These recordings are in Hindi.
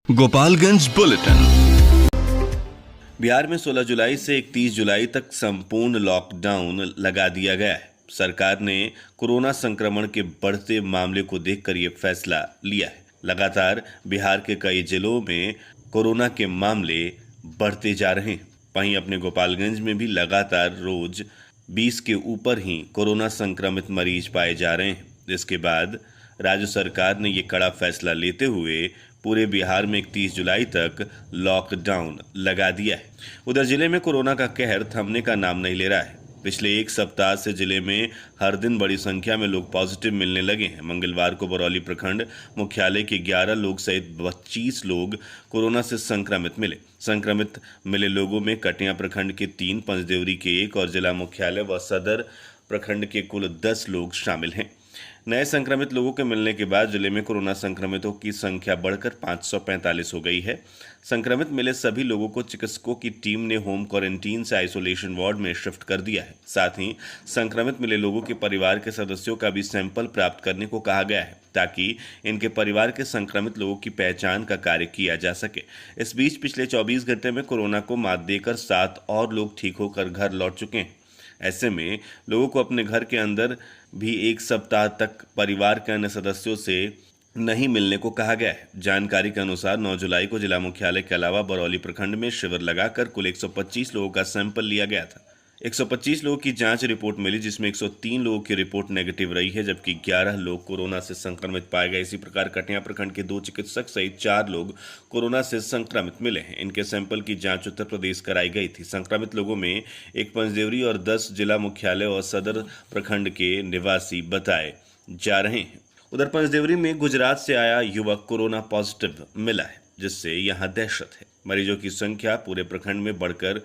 गोपालगंज बुलेटिन। बिहार में 16 जुलाई से 31 जुलाई तक संपूर्ण लॉकडाउन लगा दिया गया है। सरकार ने कोरोना संक्रमण के बढ़ते मामले को देखकर यह फैसला लिया है। लगातार बिहार के कई जिलों में कोरोना के मामले बढ़ते जा रहे हैं। वहीं अपने गोपालगंज में भी लगातार रोज 20 के ऊपर ही कोरोना संक्रमित मरीज पाए जा रहे हैं। जिसके बाद राज्य सरकार ने ये कड़ा फैसला लेते हुए पूरे बिहार में 31 जुलाई तक लॉकडाउन लगा दिया है। उधर जिले में कोरोना का कहर थमने का नाम नहीं ले रहा है। पिछले एक सप्ताह से जिले में हर दिन बड़ी संख्या में लोग पॉजिटिव मिलने लगे हैं। मंगलवार को बरौली प्रखंड मुख्यालय के 11 लोग सहित 25 लोग कोरोना से संक्रमित मिले। संक्रमित मिले लोगों में कटिया प्रखंड के 3, पंचदेवरी के 1 और जिला मुख्यालय व सदर प्रखंड के कुल 10 लोग शामिल हैं। नए संक्रमित लोगों के मिलने के बाद जिले में कोरोना संक्रमितों की संख्या बढ़कर 545 हो गई है। संक्रमित मिले सभी लोगों को चिकित्सकों की टीम ने होम क्वारंटीन से आइसोलेशन वार्ड में शिफ्ट कर दिया है। साथ ही संक्रमित मिले लोगों के परिवार के सदस्यों का भी सैंपल प्राप्त करने को कहा गया है ताकि इनके परिवार के संक्रमित लोगों की पहचान का कार्य किया जा सके। इस बीच पिछले 24 घंटे में कोरोना को मात देकर 7 और लोग ठीक होकर घर लौट चुके हैं। ऐसे में लोगों को अपने घर के अंदर भी एक सप्ताह तक परिवार के अन्य सदस्यों से नहीं मिलने को कहा गया है। जानकारी के अनुसार 9 जुलाई को जिला मुख्यालय के अलावा बरौली प्रखंड में शिविर लगाकर कुल 125 लोगों का सैंपल लिया गया था। 125 लोगों की जांच रिपोर्ट मिली, जिसमें 103 लोगों की रिपोर्ट नेगेटिव रही है, जबकि 11 लोग कोरोना से संक्रमित पाए गए। इसी प्रकार कटिया प्रखंड के 2 चिकित्सक सहित 4 लोग कोरोना से संक्रमित मिले हैं। इनके सैंपल की जांच उत्तर प्रदेश कराई गई थी। संक्रमित लोगों में 1 पंचदेवरी और 10 जिला मुख्यालय और सदर प्रखंड के निवासी बताए जा रहे हैं। उधर पंचदेवरी में गुजरात से आया युवक कोरोना पॉजिटिव मिला है, जिससे यहां दहशत है। मरीजों की संख्या पूरे प्रखंड में बढ़कर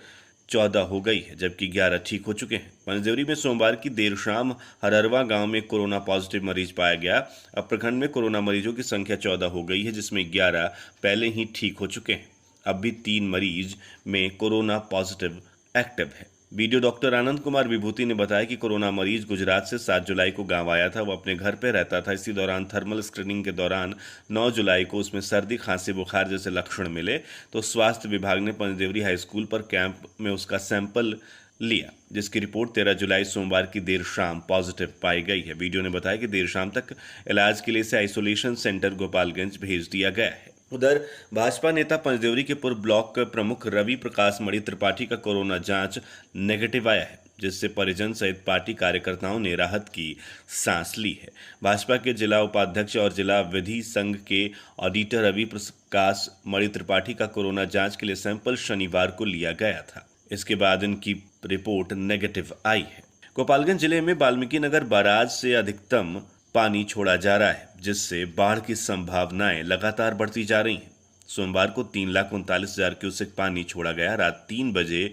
14 हो गई है, जबकि 11 ठीक हो चुके हैं। पंचदेवरी में सोमवार की देर शाम हररवा गांव में कोरोना पॉजिटिव मरीज पाया गया। अब प्रखंड में कोरोना मरीजों की संख्या 14 हो गई है, जिसमें 11 पहले ही ठीक हो चुके हैं। अब भी 3 मरीज में कोरोना पॉजिटिव एक्टिव है। वीडियो डॉक्टर आनंद कुमार विभूति ने बताया कि कोरोना मरीज गुजरात से 7 जुलाई को गांव आया था। वो अपने घर पर रहता था। इसी दौरान थर्मल स्क्रीनिंग के दौरान 9 जुलाई को उसमें सर्दी, खांसी, बुखार जैसे लक्षण मिले तो स्वास्थ्य विभाग ने पंचदेवरी हाई स्कूल पर कैंप में उसका सैंपल लिया, जिसकी रिपोर्ट 13 जुलाई सोमवार की देर शाम पॉजिटिव पाई गई है। वीडियो ने बताया कि देर शाम तक इलाज के लिए इसे आइसोलेशन सेंटर गोपालगंज भेज दिया गया है। उधर भाजपा नेता पंचदेवरी के पूर्व ब्लॉक प्रमुख रवि प्रकाश मणि त्रिपाठी का कोरोना जांच नेगेटिव आया है, जिससे परिजन सहित पार्टी कार्यकर्ताओं ने राहत की सांस ली है। भाजपा के जिला उपाध्यक्ष और जिला विधि संघ के ऑडिटर रवि प्रकाश मणि त्रिपाठी का कोरोना जांच के लिए सैंपल शनिवार को लिया गया था। इसके बाद इनकी रिपोर्ट नेगेटिव आई है। गोपालगंज जिले में वाल्मीकि नगर बैराज से अधिकतम पानी छोड़ा जा रहा है, जिससे बाढ़ की संभावनाएं लगातार बढ़ती जा रही हैं। सोमवार को 3,39,000 क्यूसेक पानी छोड़ा गया। रात 3 बजे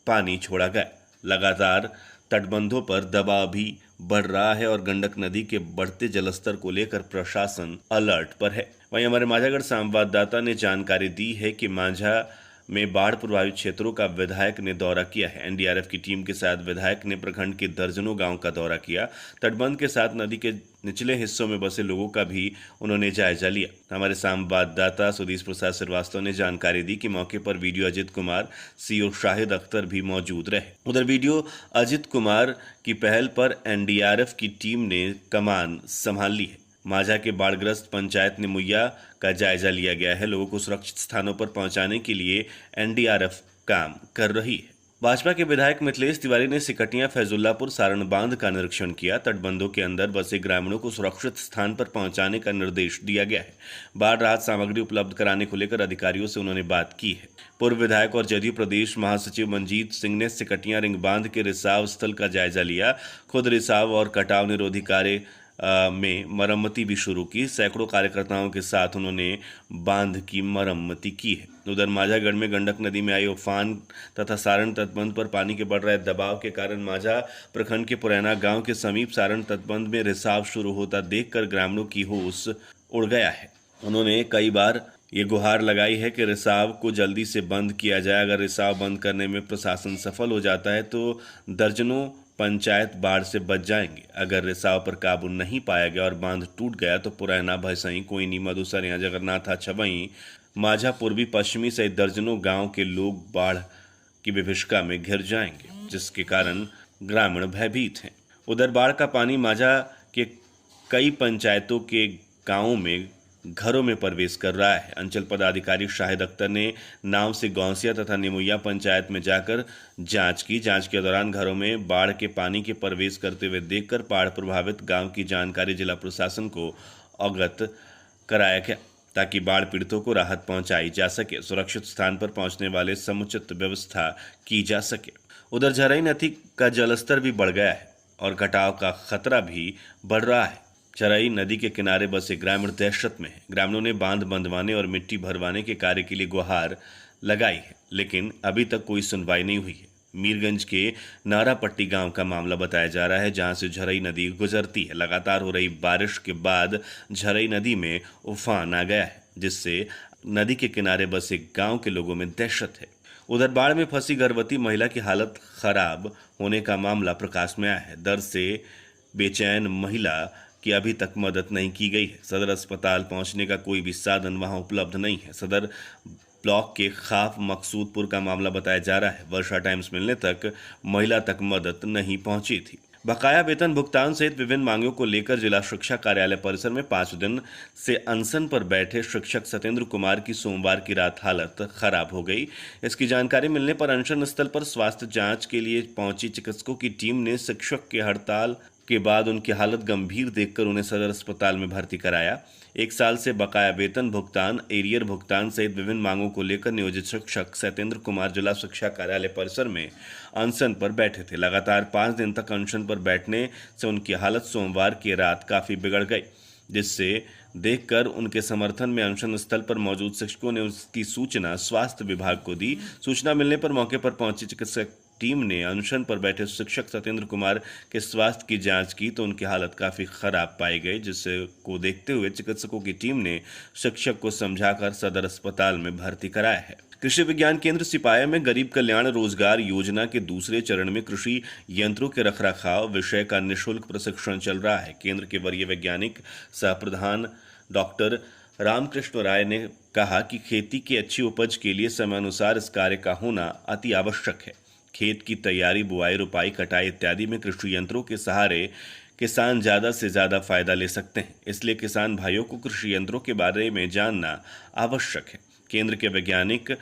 पानी छोड़ा गया। लगातार तटबंधों पर दबाव भी बढ़ रहा है और गंडक नदी के बढ़ते जलस्तर को लेकर प्रशासन अलर्ट पर है। वहीं हमारे माझागढ़ संवाददाता ने जानकारी दी है कि माझा में बाढ़ प्रभावित क्षेत्रों का विधायक ने दौरा किया है। एनडीआरएफ की टीम के साथ विधायक ने प्रखंड के दर्जनों गांव का दौरा किया। तटबंध के साथ नदी के निचले हिस्सों में बसे लोगों का भी उन्होंने जायजा लिया। हमारे संवाददाता सुधीर प्रसाद श्रीवास्तव ने जानकारी दी कि मौके पर वीडियो अजित कुमार, सीओ शाहिद अख्तर भी मौजूद रहे। उधर वीडियो अजित कुमार की पहल पर एनडीआरएफ की टीम ने कमान संभाल ली है। माझा के बाढ़ग्रस्त पंचायत ने मुहैया का जायजा लिया गया है। लोगों को सुरक्षित स्थानों पर पहुंचाने के लिए एनडीआरएफ काम कर रही है। भाजपा के विधायक मिथिलेश तिवारी ने सिकटिया फैजुल्लापुर सारण बांध का निरीक्षण किया। तटबंधों के अंदर बसे ग्रामीणों को सुरक्षित स्थान पर पहुंचाने का निर्देश दिया गया है। बाढ़ राहत सामग्री उपलब्ध कराने को लेकर अधिकारियों से उन्होंने बात की है। पूर्व विधायक और जदयू प्रदेश महासचिव मंजीत सिंह ने सिकटिया रिंग बांध के रिसाव स्थल का जायजा लिया। खुद रिसाव और कटाव निरोधी कार्य में मरम्मती भी शुरू की। सैकड़ों कार्यकर्ताओं के साथ उन्होंने बांध की मरम्मती की है। उधर माझागढ़ में गंडक नदी में आई उफान तथा सारण तटबंध पर पानी के बढ़ रहे दबाव के कारण माझा प्रखंड के पुरैना गांव के समीप सारण तटबंध में रिसाव शुरू होता देखकर ग्रामीणों की होश उड़ गया है। उन्होंने कई बार ये गुहार लगाई है कि रिसाव को जल्दी से बंद किया जाए। अगर रिसाव बंद करने में प्रशासन सफल हो जाता है तो दर्जनों पंचायत बाढ़ से बच जाएंगे। अगर रिसाव पर काबू नहीं पाया गया और बांध टूट गया तो पुरैना, भैंसई, कोइनी, मधुसर, जगन्नाथ, छबई, माझा, पूर्वी पश्चिमी सहित दर्जनों गांव के लोग बाढ़ की विभीषिका में घिर जाएंगे, जिसके कारण ग्रामीण भयभीत हैं। उधर बाढ़ का पानी माझा के कई पंचायतों के गांवों में घरों में प्रवेश कर रहा है। अंचल पदाधिकारी शाहिद अख्तर ने नाव से गौसिया तथा निमुया पंचायत में जाकर जांच की। जांच के दौरान घरों में बाढ़ के पानी के प्रवेश करते हुए देखकर बाढ़ प्रभावित गांव की जानकारी जिला प्रशासन को अवगत कराया गया, ताकि बाढ़ पीड़ितों को राहत पहुंचाई जा सके, सुरक्षित स्थान पर पहुंचने वाले समुचित व्यवस्था की जा सके। उधर झरई नदी का जलस्तर भी बढ़ गया है और कटाव का खतरा भी बढ़ रहा है। झरई नदी के किनारे बसे ग्रामीण दहशत में है। ग्रामीणों ने बांध बंधवाने और मिट्टी भरवाने के कार्य के लिए गुहार लगाई है, लेकिन अभी तक कोई सुनवाई नहीं हुई है। मीरगंज के नारापट्टी गांव का मामला बताया जा रहा है, जहां से झरई नदी गुजरती है। लगातार हो रही बारिश के बाद झरई नदी में उफान आ गया है, जिससे नदी के किनारे बसे गांव के लोगों में दहशत है। उधर बाढ़ में फंसी गर्भवती महिला की हालत खराब होने का मामला प्रकाश में आया है। दर्द से बेचैन महिला की अभी तक मदद नहीं की गई है। सदर अस्पताल पहुंचने का कोई भी साधन वहां उपलब्ध नहीं है। सदर ब्लॉक के खाफ मकसूदपुर का मामला बताया जा रहा है। वर्षा टाइम्स मिलने तक महिला तक मदद नहीं पहुंची थी। बकाया वेतन भुगतान सहित विभिन्न मांगों को लेकर जिला शिक्षा कार्यालय परिसर में 5 दिन से अनशन पर बैठे शिक्षक सत्येंद्र कुमार की सोमवार की रात हालत खराब हो गई। इसकी जानकारी मिलने पर अनशन स्थल पर स्वास्थ्य जांच के लिए पहुंची चिकित्सकों की टीम ने शिक्षक के हड़ताल के बाद उनकी हालत गंभीर देखकर उन्हें सदर अस्पताल में भर्ती कराया। 1 साल से बकाया वेतन भुगतान, एरियर भुगतान सहित विभिन्न मांगों को लेकर नियोजित शिक्षक सत्येंद्र कुमार जिला शिक्षा कार्यालय परिसर में अनशन पर बैठे थे। लगातार 5 दिन तक अनशन पर बैठने से उनकी हालत सोमवार की रात काफी बिगड़ गई, जिससे देखकर उनके समर्थन में अनशन स्थल पर मौजूद शिक्षकों ने उसकी सूचना स्वास्थ्य विभाग को दी। सूचना मिलने पर मौके पर पहुंची चिकित्सक टीम ने अनशन पर बैठे शिक्षक सत्येंद्र कुमार के स्वास्थ्य की जांच की तो उनकी हालत काफी खराब पाई गई, जिससे को देखते हुए चिकित्सकों की टीम ने शिक्षक को समझाकर सदर अस्पताल में भर्ती कराया है। कृषि विज्ञान केंद्र सिपाही में गरीब कल्याण रोजगार योजना के दूसरे चरण में कृषि यंत्रों के रखरखाव विषय का निःशुल्क प्रशिक्षण चल रहा है। केंद्र के वरीय वैज्ञानिक सह प्रधान डॉक्टर रामकृष्ण राय ने कहा कि खेती की अच्छी उपज के लिए समयानुसार इस कार्य का होना अति आवश्यक है। खेत की तैयारी, बुआई, रुपाई, कटाई इत्यादि में कृषि यंत्रों के सहारे किसान ज़्यादा से ज़्यादा फायदा ले सकते हैं। इसलिए किसान भाइयों को कृषि यंत्रों के बारे में जानना आवश्यक है। केंद्र के वैज्ञानिक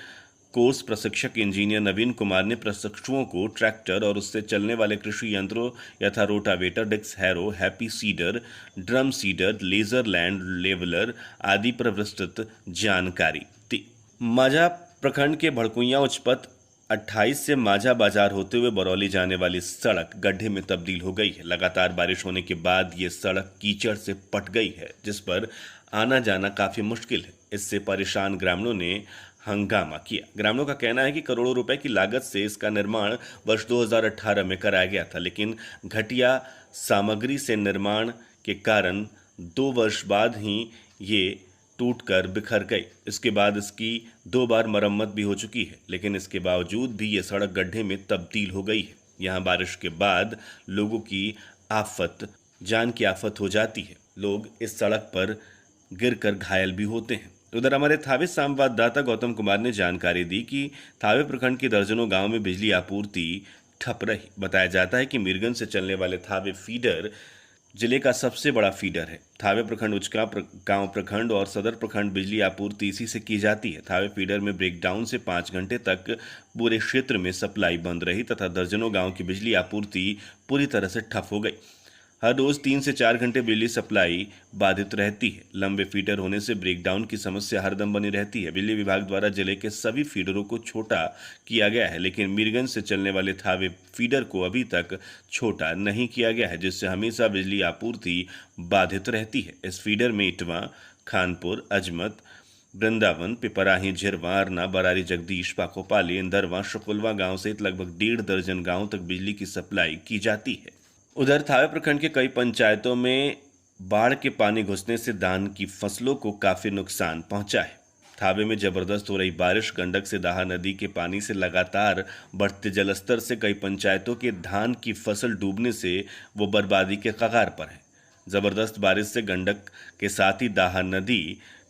कोर्स प्रशिक्षक इंजीनियर नवीन कुमार ने प्रशिक्षुओं को ट्रैक्टर और उससे चलने वाले कृषि यंत्रों यथा rotavator, disc harrow, happy seeder, drum seeder, laser land leveller आदि पर विस्तृत जानकारी दी। माझा प्रखंड के भड़कुइया उच्च पथ 28 से माझा बाजार होते हुए बरौली जाने वाली सड़क गड्ढे में तब्दील हो गई है। लगातार बारिश होने के बाद ये सड़क कीचड़ से पट गई है, जिस पर आना जाना काफी मुश्किल है। इससे परेशान ग्रामीणों ने हंगामा किया। ग्रामीणों का कहना है कि करोड़ों रुपए की लागत से इसका निर्माण वर्ष 2018 में कराया गया था, लेकिन घटिया सामग्री से निर्माण के कारण 2 वर्ष बाद ही ये टूटकर बिखर गई। इसके बाद इसकी 2 बार मरम्मत भी हो चुकी है, लेकिन इसके बावजूद भी ये सड़क गड्ढे में तब्दील हो गई है। यहाँ बारिश के बाद लोगों की आफत, जान की आफत हो जाती है। लोग इस सड़क पर गिरकर घायल भी होते हैं। उधर हमारे थावे संवाददाता गौतम कुमार ने जानकारी दी कि थावे प्रखंड के दर्जनों गांव में बिजली आपूर्ति ठप रही। बताया जाता है कि मीरगंज से चलने वाले थावे फीडर जिले का सबसे बड़ा फीडर है। थावे प्रखंड, उचका गांव प्रखंड और सदर प्रखंड बिजली आपूर्ति इसी से की जाती है। थावे फीडर में ब्रेकडाउन से 5 घंटे तक पूरे क्षेत्र में सप्लाई बंद रही तथा दर्जनों गांव की बिजली आपूर्ति पूरी तरह से ठप हो गई। हर रोज 3 से 4 घंटे बिजली सप्लाई बाधित रहती है। लंबे फीडर होने से ब्रेकडाउन की समस्या हरदम बनी रहती है। बिजली विभाग द्वारा जिले के सभी फीडरों को छोटा किया गया है, लेकिन मीरगंज से चलने वाले थावे फीडर को अभी तक छोटा नहीं किया गया है, जिससे हमेशा बिजली आपूर्ति बाधित रहती है। इस फीडर में इटवा, खानपुर, अजमत, वृंदावन, पिपराही, झिरवा, अरना, बरारी, जगदीश, पाकोपाली, इंदरवा, शकुलवा गांव सहित लगभग 1.5 दर्जन गांवों तक बिजली की सप्लाई की जाती है। उधर थावे प्रखंड के कई पंचायतों में बाढ़ के पानी घुसने से धान की फसलों को काफी नुकसान पहुंचा है। थावे में जबरदस्त हो रही बारिश, गंडक से दाहा नदी के पानी से लगातार बढ़ते जलस्तर से कई पंचायतों के धान की फसल डूबने से वो बर्बादी के कगार पर है। जबरदस्त बारिश से गंडक के साथ ही दाहा नदी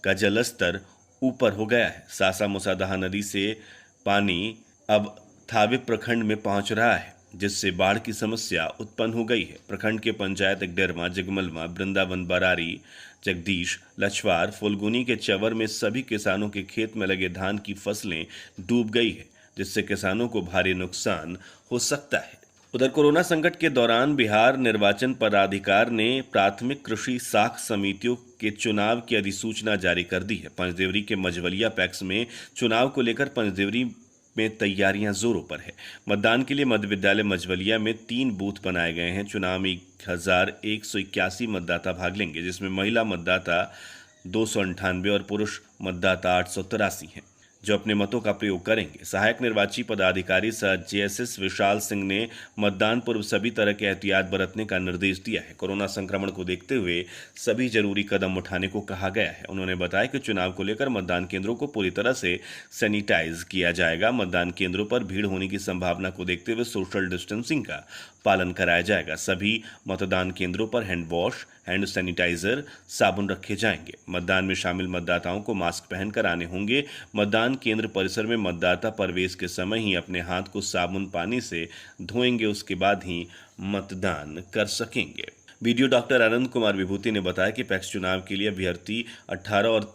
का जलस्तर ऊपर हो गया है। सासा मुसादाहा नदी से पानी अब थावे प्रखंड में पहुंच रहा है, जिससे बाढ़ की समस्या उत्पन्न हो गई है। प्रखंड के पंचायत एकडेरमा, जगमलमा, वृंदावन, बरारी, जगदीश, लछवार, फुलगुनी के चवर में सभी किसानों के खेत में लगे धान की फसलें डूब गई है, जिससे किसानों को भारी नुकसान हो सकता है। उधर कोरोना संकट के दौरान बिहार निर्वाचन पदाधिकार ने प्राथमिक कृषि साख समितियों के चुनाव की अधिसूचना जारी कर दी है। पंचदेवरी के मझवलिया पैक्स में चुनाव को लेकर पंचदेवरी में तैयारियां जोरों पर है। मतदान के लिए मध्य विद्यालय मझवलिया में 3 बूथ बनाए गए हैं। चुनाव में 1181 मतदाता भाग लेंगे, जिसमें महिला मतदाता 298 और पुरुष मतदाता 883 हैं, जो अपने मतों का प्रयोग करेंगे। सहायक निर्वाची पदाधिकारी सह जेएसएस विशाल सिंह ने मतदान पूर्व सभी तरह के एहतियात बरतने का निर्देश दिया है। कोरोना संक्रमण को देखते हुए सभी जरूरी कदम उठाने को कहा गया है। उन्होंने बताया कि चुनाव को लेकर मतदान केंद्रों को पूरी तरह से सैनिटाइज किया जाएगा। मतदान केंद्रों पर भीड़ होने की संभावना को देखते हुए सोशल डिस्टेंसिंग का पालन कराया जाएगा। सभी मतदान केंद्रों पर हैंड वॉश, हैंड सैनिटाइजर, साबुन रखे जाएंगे। मतदान में शामिल मतदाताओं को मास्क पहनकर आने होंगे। मतदान केंद्र परिसर में मतदाता प्रवेश के समय ही अपने हाथ को साबुन पानी से धोएंगे, उसके बाद ही मतदान कर सकेंगे। वीडियो डॉक्टर आनंद कुमार विभूति ने बताया कि पैक्स चुनाव के लिए अभ्यर्थी 18 और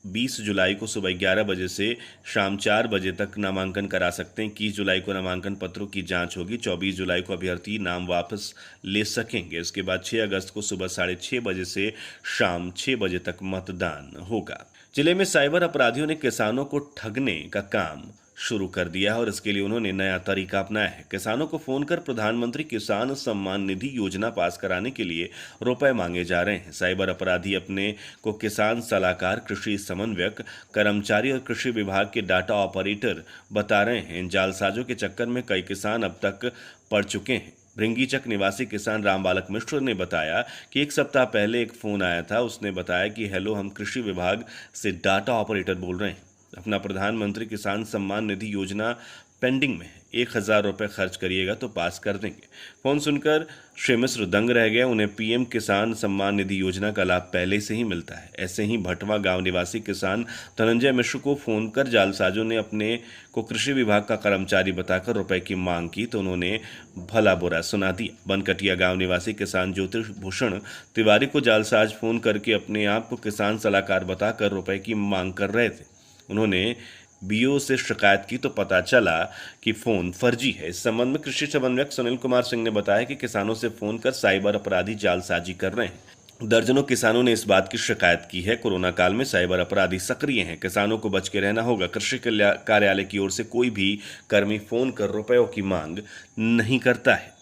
20 जुलाई को सुबह 11 बजे से शाम 4 बजे तक नामांकन करा सकते हैं। 21 जुलाई को नामांकन पत्रों की जांच होगी। 24 जुलाई को अभ्यर्थी नाम वापस ले सकेंगे। इसके बाद 6 अगस्त को सुबह 6:30 बजे से शाम 6 बजे तक मतदान होगा। जिले में साइबर अपराधियों ने किसानों को ठगने का काम शुरू कर दिया है और इसके लिए उन्होंने नया तरीका अपनाया है। किसानों को फोन कर प्रधानमंत्री किसान सम्मान निधि योजना पास कराने के लिए रुपए मांगे जा रहे हैं। साइबर अपराधी अपने को किसान सलाहकार, कृषि समन्वयक, कर्मचारी और कृषि विभाग के डाटा ऑपरेटर बता रहे हैं। इन जालसाजों के चक्कर में कई किसान अब तक पड़ चुके हैं। भृंगीचक निवासी किसान रामबालक मिश्र ने बताया कि 1 सप्ताह पहले एक फोन आया था। उसने बताया कि हेलो, हम कृषि विभाग से डाटा ऑपरेटर बोल रहे हैं, अपना प्रधानमंत्री किसान सम्मान निधि योजना पेंडिंग में है, 1000 रुपये खर्च करिएगा तो पास कर देंगे। फोन सुनकर श्री मिश्र दंग रह गए। उन्हें पीएम किसान सम्मान निधि योजना का लाभ पहले से ही मिलता है। ऐसे ही भटवा गांव निवासी किसान धनंजय मिश्र को फोन कर जालसाजों ने अपने को कृषि विभाग का कर्मचारी बताकर रुपए की मांग की तो उन्होंने भला बुरा सुना दिया। बनकटिया गांव निवासी किसान ज्योतिभूषण तिवारी को जालसाज फोन करके अपने आप को किसान सलाहकार बताकर रुपए की मांग कर रहे थे। उन्होंने बीओ से शिकायत की तो पता चला कि फोन फर्जी है। इस संबंध में कृषि समन्वयक सुनील कुमार सिंह ने बताया कि किसानों से फोन कर साइबर अपराधी जालसाजी कर रहे हैं। दर्जनों किसानों ने इस बात की शिकायत की है। कोरोना काल में साइबर अपराधी सक्रिय हैं, किसानों को बच के रहना होगा। कृषि कार्यालय की ओर से कोई भी कर्मी फोन कर रुपयों की मांग नहीं करता है।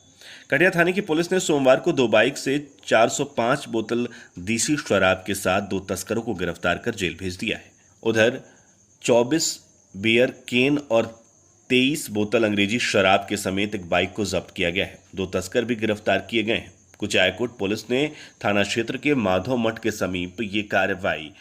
कटिया थाने की पुलिस ने सोमवार को 2 बाइक से 405 बोतल देसी शराब के साथ 2 तस्करों को गिरफ्तार कर जेल भेज दिया है। उधर 24 बियर केन और 23 बोतल अंग्रेजी शराब के समेत एक बाइक को जब्त किया गया है। 2 तस्कर भी गिरफ्तार किए गए हैं। कुचायकोट पुलिस ने थाना क्षेत्र के माधव मठ के समीप ये कार्रवाई